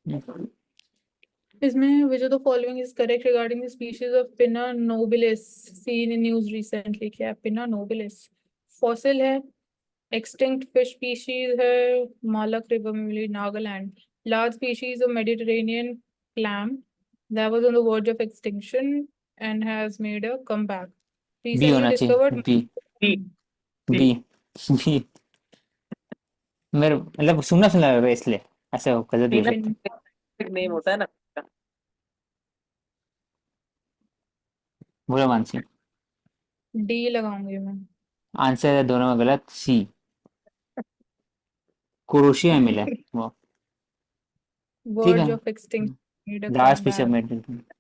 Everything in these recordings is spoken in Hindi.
इसमें which of the following is correct regarding the species of Pinna nobilis seen in news recently? क्या है Pinna nobilis? Fossil है, extinct fish species है, Malak River में मिली Nagaland. Large species of Mediterranean clam that was on the verge of extinction and has made a comeback. B Recently होना चाहिए, discovered. B B B. मेरे मतलब सुनना सुना है इसलिए ऐसे गलत भी हो सकता है। नेम होता है ना। बोलो मानसी। डी लगाऊंगी मैं। आंसर है दोनों में गलत, सी क्रोशिया में मिला वो। ठीक है, Verge of extinction made a last piece comeback.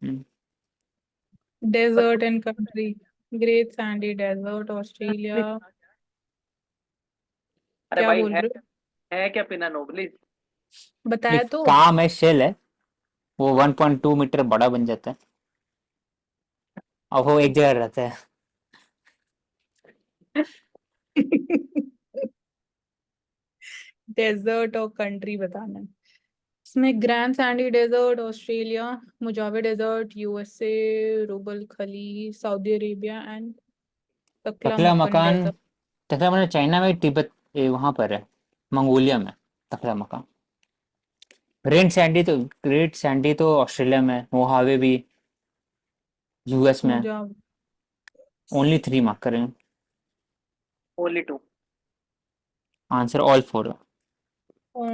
में Desert and country. Great Sandy Desert, Australia. अरे क्या भाई बोल रहे हो? है क्या पिना नोबलिस? बताया एक तो। काम है, शेल है, वो 1.2 मीटर बड़ा बन जाता है और वो एक जगह रहता है। डेजर्ट और कंट्री बताना है इसमें। Grand sandy desert Australia, Mojave desert USA, Rub al Khali Saudi Arabia and तकला तकलामकन मकान, डेजर्ट। तकला मकान चाइना में, तिब्बत वहां पर है, मंगोलिया में तकला मकान। ग्रेट सैंडी तो ऑस्ट्रेलिया में, मोहावे भी यूएस में। मुजावे ओनली 3 मार्क करें। ओनली 2। आंसर ऑल 4 है।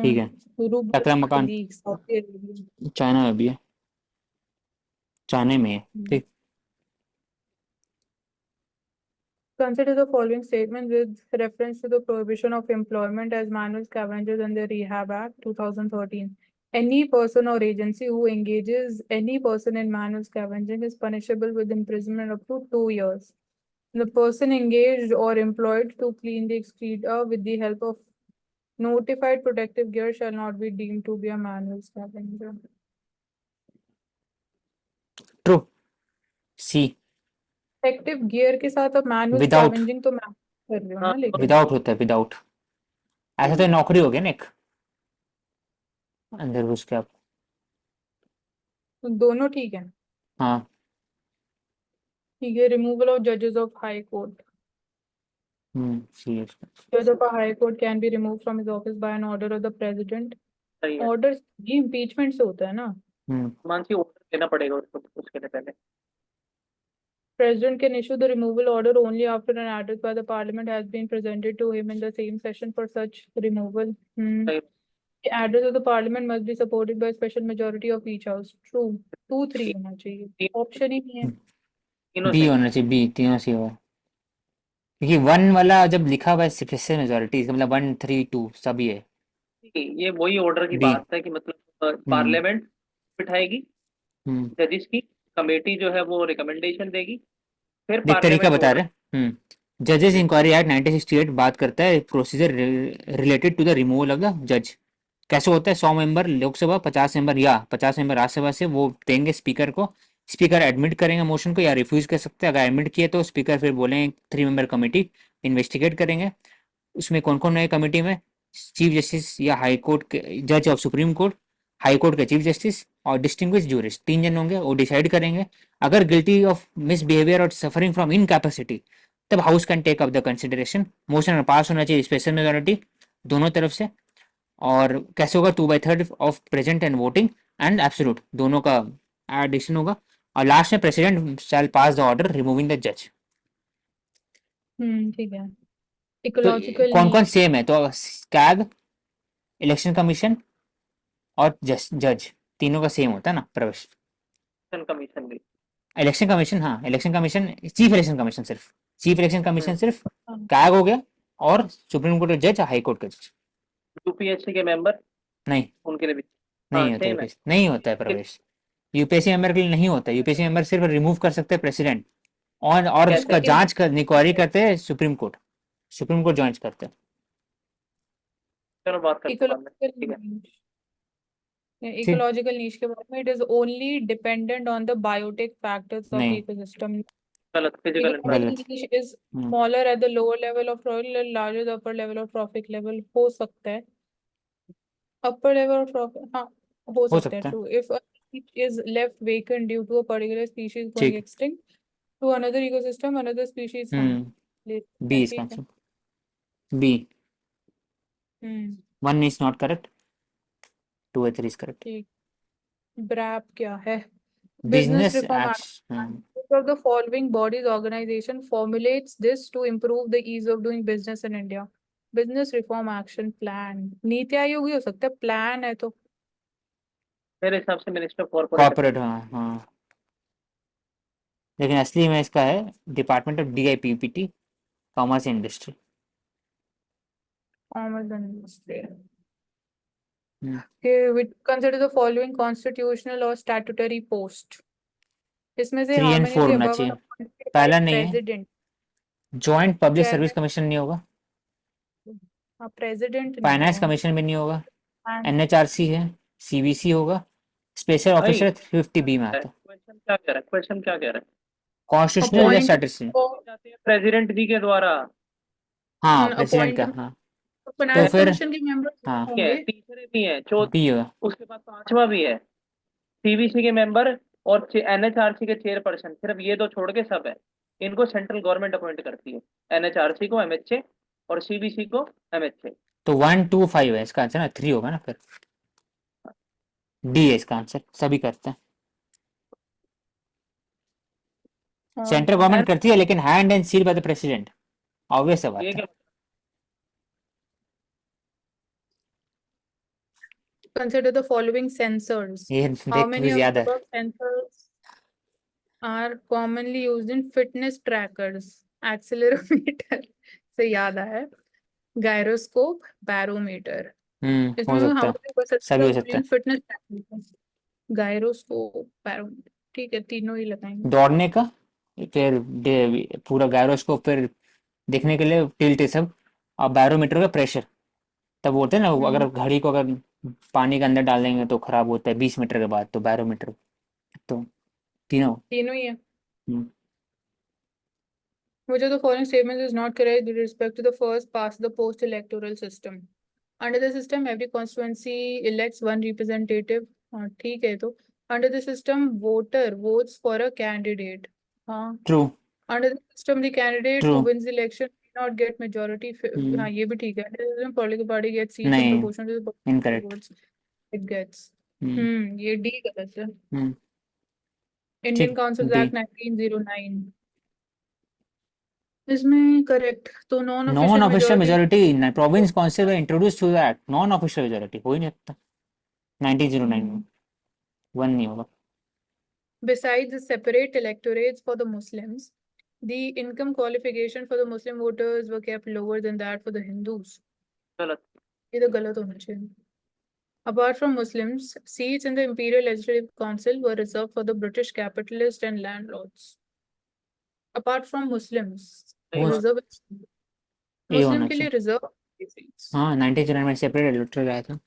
ठीक है, रूबल टकला मकान खली सऊदी अरेबिया। चाइना में भी है, चाइना में है। ठीक। Consider the following statement with reference to the prohibition of employment as manual scavengers in the Rehab Act 2013. Any person or agency who engages any person in manual scavenging is punishable with imprisonment up to 2 years. The person engaged or employed to clean the excreta with the help of notified protective gear shall not be deemed to be a manual scavenger. True, C. Protective gear के साथ अब मैनुअल विदाउट, स्कैवेंजिंग तो मैं कर रही हूँ ना, लेकिन विदाउट होता है, विदाउट। ऐसा तो नौकरी हो गया ना एक, अंदर घुस के आप। तो दोनों ठीक है। हाँ। ठीक है, रिमूवल ऑफ जजेस ऑफ हाई कोर्ट. सी है। Judge of a high court can be removed from his office by an order of the president. सही है। Order ये impeachment से होता है ना. मानसी ऑर्डर लेना पड़ेगा उसको उसके लिए पहले। President can issue the removal order only after an address by the parliament has been presented to him in the same session for such removal. सही। The address of the parliament must be supported by a special majority of each house. True. 2-3 होना चाहिए, ऑप्शन ही नहीं है. तीनों बी सही। होना चाहिए, बी, तीनों सही हुआ। क्योंकि 1 वाला जब लिखा हुआ है स्पेशल मेजोरिटी, इसका मतलब 1 3 2 सभी है। ये वही ऑर्डर की डी। बात है कि मतलब पार्लियामेंट बिठाएगी, जजिस की कमेटी जो है वो रिकमेंडेशन देगी, फिर देख तरीका पार्लियामेंट बता ऑर्डर। रहे। जजेस इंक्वायरी एक्ट 1968 बात करता है procedure related to the removal of the जज। कैसे होता है, 100 मेंबर लोकसभा, 50 मेंबर या 50 मेंबर राज्यसभा से वो देंगे स्पीकर को। स्पीकर एडमिट करेंगे मोशन को या रिफ्यूज कर सकते हैं। अगर एडमिट किए तो स्पीकर फिर बोलेंगे 3 मेंबर कमेटी इन्वेस्टिगेट करेंगे। उसमें कौन कौन है कमेटी में, चीफ जस्टिस या हाई कोर्ट के जज of supreme court, high court के चीफ जस्टिस और डिस्टिंग्विश जूरिस्ट, 3 जन होंगे, वो डिसाइड करेंगे। अगर गिल्टी ऑफ मिस बिहेवियर और सफरिंग फ्रॉम इनकैपेसिटी, तब house can take up the consideration. Motion pass होना चाहिए स्पेशल मेजोरिटी दोनों तरफ से। और कैसे होगा, 2/3 of present and voting and absolute दोनों का एडिशन होगा। और लास्ट में president shell pass the order removing the जज। ठीक है. तो इकोलॉजिकल कौन कौन नीड. सेम है, तो कैग, इलेक्शन कमीशन और जज, तीनों का सेम होता है ना प्रवेश। कमीशन भी। इलेक्शन कमीशन, हाँ election commission, chief election commission सिर्फ, चीफ इलेक्शन कमीशन सिर्फ हाँ. कैग हो गया, और सुप्रीम कोर्ट के जज, हाई कोर्ट के जज। यूपीएससी के मेंबर नहीं, उनके लिए भी। हाँ नहीं होता सेम है। यूपीएससी, नहीं होता है प्रवेश। यूपीएससी मेंबर के लिए नहीं होता। यूपीएससी मेंबर सिर्फ रिमूव कर सकते हैं प्रेसिडेंट, और उसका कैसे? जांच कर इंक्वायरी करते हैं सुप्रीम कोर्ट। सुप्रीम कोर्ट जांच करते हैं। चलो बात करते हैं बाद में। इकोलॉजिकल ठीक है। नीड. ठीक। इकोलॉजिकल नीश के बारे में, it is only dependent on the biotic factors of the नहीं, इकोसिस्टम. गलत, फिजिकल Ecological गलत। niche is smaller at the lower level of soil and larger the upper level of trophic level. हो सकता है upper level of trophic, हाँ हो हो सकता है सकता है। true. If a niche is left vacant due to a particular species going ठीक। extinct to another ecosystem, another species come. ले बी इसका ठीक है. Answer, B. Hmm. 1 is not correct, 2 और 3 इज करेक्ट। ठीक. ब्रैप क्या है? Business business Reform Act. Action, Which of the following bodies organization formulates this to improve the ease of doing business in India? Business Reform Action Plan. NITI Aayog ही हो सकता है, प्लान है तो. मेरे हिसाब से मिनिस्टर कॉर्पोरेट कॉर्पोरेट, हाँ हाँ, लेकिन असली में इसका है department of DIPPT, commerce industry. Commerce and Industry. Okay, we consider the following constitutional or statutory post. इसमें से 3 how and many of 4 the होना above are चाहिए। appointed by पहला नहीं है, president? जॉइंट पब्लिक क्या सर्विस है? कमीशन नहीं होगा, हाँ, प्रेसिडेंट नहीं फाइनेंस होगा. कमीशन भी नहीं होगा, And NHRC है, CBC होगा, स्पेशल भाई ऑफिसर 50B में आता है। क्वेश्चन क्या कह रहा है, क्वेश्चन क्या कह रहा है? कॉन्स्टिट्यूशनल या appoint स्टैट्यूटरी? जाते हैं प्रेसिडेंट जी के द्वारा। हाँ प्रेसिडेंट का, appointment. हाँ। तो तो फाइनेंस फिर कमीशन के मेंबर्स हाँ ठीक है, होंगे. तीसरे भी है, बी होगा। उसके बाद पांचवा भी है, सीबीसी के मेंबर और एनएचआरसी के चेयरपर्सन, सिर्फ ये दो छोड़ के सब है। इनको सेंट्रल गवर्नमेंट अपॉइंट करती है, एनएचआरसी को MHA और सीबीसी को MHA। तो 1 2 5 है इसका आंसर ना, 3 होगा ना फिर, डी है इसका आंसर, सभी करते हैं। सेंट्रल गवर्नमेंट करती है लेकिन hand and seal by the president, obvious सा ये बात है। क्या? Consider the following sensors. ये How देख many क्विज of याद the है। above sensors are commonly used in fitness trackers? Accelerometer से याद आया. Gyroscope, barometer. इसमें हो मैं सकता how है, many percent सभी हो सकता है। in fitness trackers? Gyroscope, barometer. ठीक है, तीनों ही लगाएंगे. दौड़ने का, फिर पूरा गायरोस्कोप, फिर देखने के लिए टिल्ट ये सब, और बैरोमीटर का प्रेशर। तब बोलते हैं ना, अगर घड़ी को अगर पानी के अंदर डाल देंगे तो खराब होता है 20 मीटर के बाद, तो बैरोमीटर। तो तीनों। तीनों ही है. हम्म, Which of the following statements is not correct with respect to the first past the post electoral system? Under the system, every constituency elects one representative. हाँ ठीक है. तो under the system, voter votes for a candidate. हाँ. True Under the system, the candidate true. who wins the election may not get majority. हाँ ये भी ठीक है. Under the system, political party gets seats in नहीं, proportion to the incorrect. votes it gets. हम्म ये D गलत है. हम्म, Indian ठीक, Councils डी। Act 1909. इसमें करेक्ट तो non non official official majority. Majority province council में introduce to that, non official majority हो ही नहीं सकता 1909 में, 1 नहीं होगा। Besides the separate electorates for the Muslims, the income qualification for the Muslim voters were kept lower than that for the Hindus. गलत। ये तो गलत होना चाहिए. Apart from Muslims, seats in the Imperial Legislative Council were reserved for the British capitalists and landlords. Apart from Muslims, वो reservation. ए होना Muslim के लिए चाहिए। reserve seats. हाँ 1909 में सेपरेट इलेक्टोरल आया था।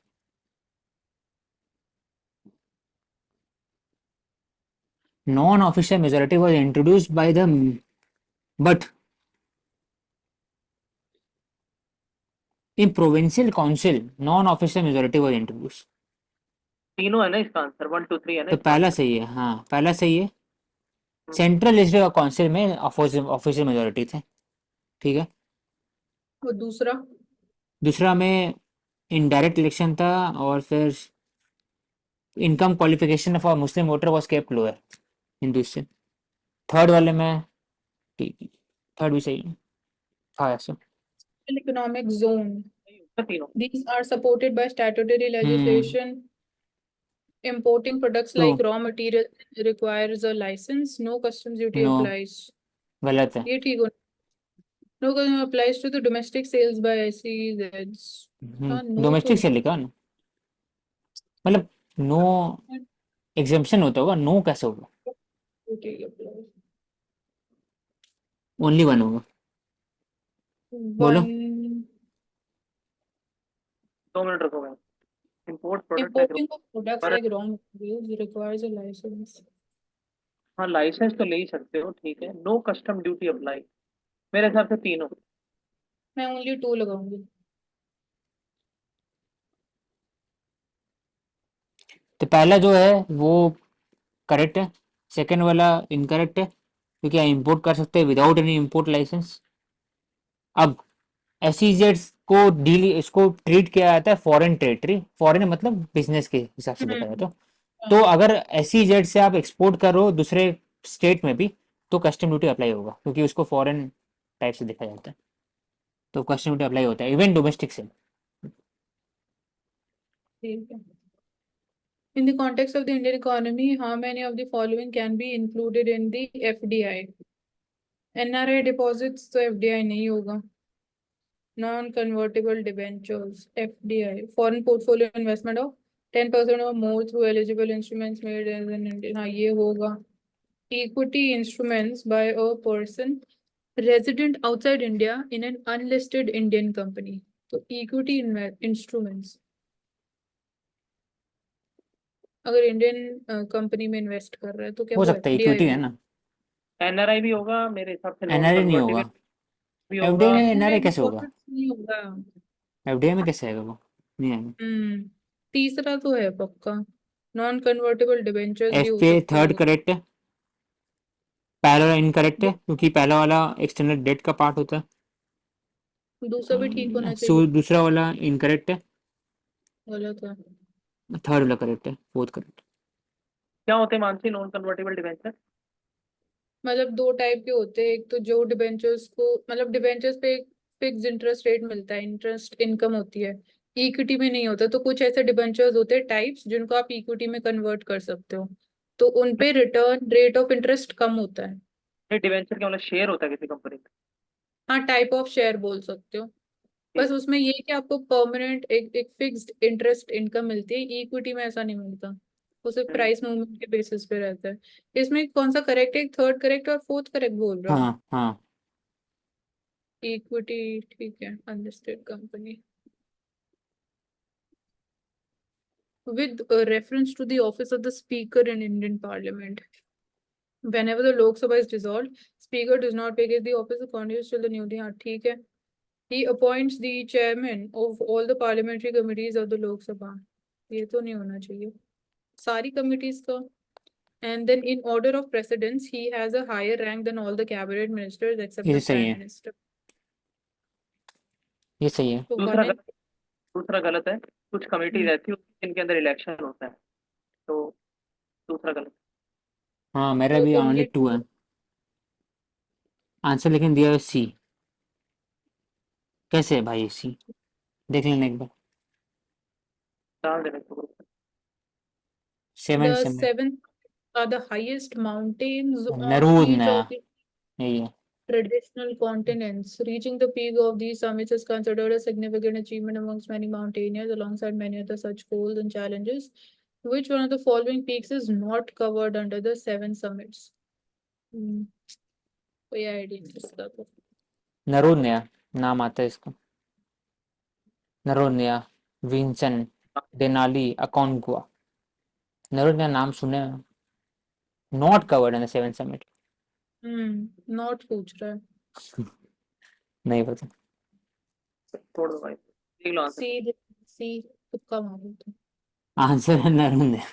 Non-official majority was introduced by the, but in provincial council non-official majority was introduced। तीनों है ना इसका आंसर, 1 2 3 है ना तो इसका पहला आंसर। सही है, हाँ पहला सही है। सेंट्रल लेजिस्लेटिव काउंसिल में ऑफिशियल मेजोरिटी थे, ठीक है। और दूसरा दूसरा में इनडायरेक्ट इलेक्शन था, और फिर income qualification for Muslim voter was kept lower Hindu से। थर्ड वाले में ठीक है, थर्ड भी सही है, था ऐसे। economic zone. तीनों। These are supported by statutory legislation. Importing products true. like raw material requires a license. No customs duty no, applies. गलत है। ये ठीक हो. No custom applies to the domestic sales by SEZs. हाँ no तो डोमेस्टिक से लिखा ना, मतलब नो एग्जेम्पशन होता होगा, नो कैसे होगा, duty applies. ओनली वन होगा। बोलो। One. 2 मिनट रुको मैं। Import product Importing of products पर like raw materials requires a license. हाँ लाइसेंस तो ले ही सकते हो, ठीक है। नो कस्टम ड्यूटी अप्लाई, मेरे हिसाब से तीनों। मैं only 2 लगाऊंगी. तो पहला जो है वो करेक्ट है, सेकंड वाला इनकरेक्ट है क्योंकि आप इंपोर्ट कर सकते हैं विदाउट एनी इंपोर्ट लाइसेंस। अब एसईजेड्स को डील इसको ट्रीट किया जाता है फॉरेन टेरिटरी, फॉरेन मतलब बिजनेस के हिसाब से देखा जाए हम्म, तो हाँ, अगर एसईजेड से आप एक्सपोर्ट करो दूसरे स्टेट में भी तो कस्टम ड्यूटी अप्लाई होगा क्योंकि उसको फॉरेन टाइप से देखा जाता है, तो कस्टम ड्यूटी अप्लाई होता है इवन डोमेस्टिक से। ठीक है। In the context of the Indian economy, how many of the following can be included in the FDI? NRI deposits तो FDI नहीं होगा. Non-convertible debentures, FDI, foreign portfolio investment of 10% or more through eligible instruments made as an Indian, हाँ ये होगा. Equity instruments by a person resident outside India in an unlisted Indian company. तो equity instruments अगर इंडियन कंपनी में इन्वेस्ट कर रहा है तो क्या हो वो सकता है एफडीआई इक्विटी है होगा? ना। एनआरआई भी होगा मेरे हिसाब से, नॉन एनआरए नहीं होगा। कन्वर्टेबल भी होगा। एफडीआई में एनआरआई एनआरए कैसे होगा? डिपॉजिट्स नहीं होगा. एफडीआई में कैसे आएगा वो? नहीं आएगा। तीसरा तो है पक्का. नॉन कन्वर्टेबल डिबेंचर्स भी हो एफपीआई सकते थर्ड हैं. करेक्ट है, पहला वाला इनकरेक्ट है क्योंकि पहला वाला एक्सटर्नल डेट का पार्ट होता दूसरा भी ठीक है। होना सो चाहिए. दूसरा वाला इनकरेक्ट है, गलत है. थर्ड वाला करेक्ट है, फोर्थ करेक्ट। क्या होते हैं मानसी नॉन कन्वर्टेबल डिवेंचर? मतलब दो टाइप के होते हैं. एक तो जो डिबेंचर्स को मतलब डिबेंचर्स पे एक फिक्स इंटरेस्ट रेट मिलता है, इंटरेस्ट इनकम होती है. इक्विटी में नहीं होता. तो कुछ ऐसे डिबेंचर्स होते हैं टाइप्स जिनको आप इक्विटी में कन्वर्ट कर सकते हो. तो उनपे रिटर्न रेट ऑफ इंटरेस्ट कम होता है. ये डिवेंचर क्या मतलब शेयर होता है किसी कंपनी का? हाँ, टाइप ऑफ शेयर बोल सकते हो. बस ठीक उसमें ये है कि आपको परमानेंट एक फिक्स्ड इंटरेस्ट इनकम मिलती है. इक्विटी में ऐसा नहीं मिलता. वो सिर्फ है। प्राइस मूवमेंट के बेसिस पे रहता है. इसमें कौन सा करेक्ट है? थर्ड करेक्ट और फोर्थ करेक्ट बोल रहा हूँ. हाँ हाँ। इक्विटी ठीक है. Unlisted company with reference to the office of the speaker in Indian Parliament. Whenever the Lok Sabha is dissolved, speaker does not vacate the office of continues till the new day. हाँ ठीक है. He appoints the chairman of all the parliamentary committees of the Lok Sabha. ये तो नहीं होना चाहिए. सारी committees का. And then in order of precedence, he has a higher rank than all the cabinet ministers except ये the सही prime है, minister. ये सही है। तो दूसरा वन है. गलत, दूसरा गलत है। कुछ कमेटी हम्म, रहती है जिनके अंदर इलेक्शन होता है, तो दूसरा गलत। हाँ मेरा तो भी ओनली ओनली टू है आंसर, लेकिन दिया है सी। कैसे है भाई सी? देख लेना एक बार। डाल देना इसको। Seven the seven. seven are the highest mountains on नरूद each नया, of the यही है। traditional continents. Reaching the peak of these summits is considered a significant achievement amongst many mountaineers, alongside many other such goals and challenges. Which one of the following peaks is not covered under the seven summits? Hmm, कोई आइडिया नहीं इसका तो. नरूद नया नाम आता है इसका। नरूद नया, विंसन, डेनाली, अकोनगुआ। नरूद नया नाम सुने, not covered in the seven summit. Not पूछ रहा है. नहीं पता। छोड़ दो भाई, देख लो आंसर। सी. सी तुक्का मारो तो. आंसर है नरूद नया,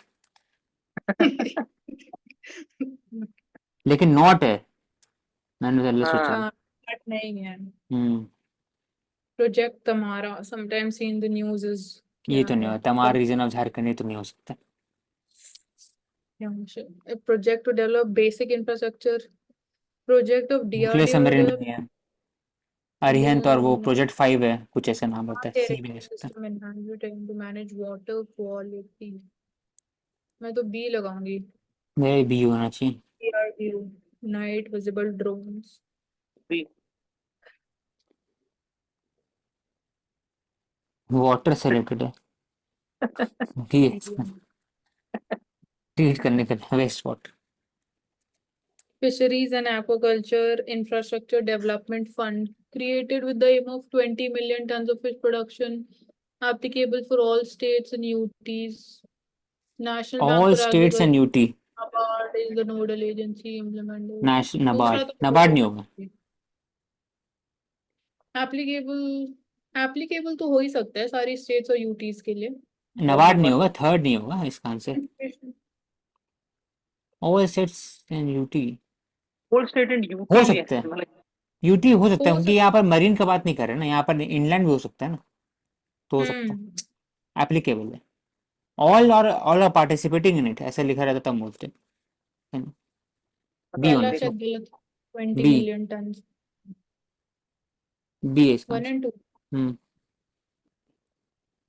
लेकिन नॉट है, मैंने पहले सोचा। हाँ, हाँ, but नहीं है. हम्म। प्रोजेक्ट तमारा sometimes seen in the news is ये क्या तो नहीं है? होता, हमारा रीजन ऑफ झारखंड, ये तो नहीं हो सकता। A project to develop basic infrastructure. Project of nuclear DRDO to submarine develop नहीं है, अरिहंत और वो प्रोजेक्ट 5 है, कुछ ऐसा नाम होता है, सी भी नहीं हो सकता। system enhanced to manage water quality. मैं तो बी लगाऊंगी. मेरे बी होना चाहिए। DRDO night visible drones. भी वाटर से रिलेटेड है, बी है इसमें, ट्रीट करने के लिए waste water. Fisheries and Aquaculture Infrastructure Development Fund created with the aim of 20 million tons of fish production, applicable for all states and UTs. National Bank all for states and Agriculture UT. NABARD is the nodal agency implemented. National दूसरा नबार्ड, तो नबार्ड नहीं होगा। एप्लीकेबल एप्लीकेबल तो हो ही सकता है सारी स्टेट्स और यूटीज के लिए. नबार्ड नहीं होगा, थर्ड नहीं होगा इसका answer. All states and UT whole state and हो यूटी सकता है, मतलब यूटी हो सकता है, हो क्योंकि सकता यहाँ पर मरीन का बात नहीं कर रहे ना, यहाँ पर इनलैंड भी हो सकता है ना, तो हो सकता है, हम्म एप्लीकेबल है। All are participating in it ऐसा लिखा रहता तब बोलते हैं। बी पहला ओनली, चेक गलत 20 बी, मिलियन टन बी है इसका 1 आंसर। एंड 2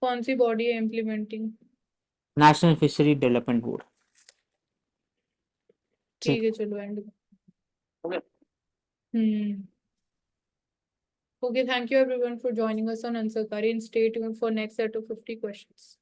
कौन सी बॉडी है implementing? National fishery development board. ठीक है चलो and. Okay hmm Okay, thank you everyone for joining us on Ansarkari and stay tuned for next set of 50 questions.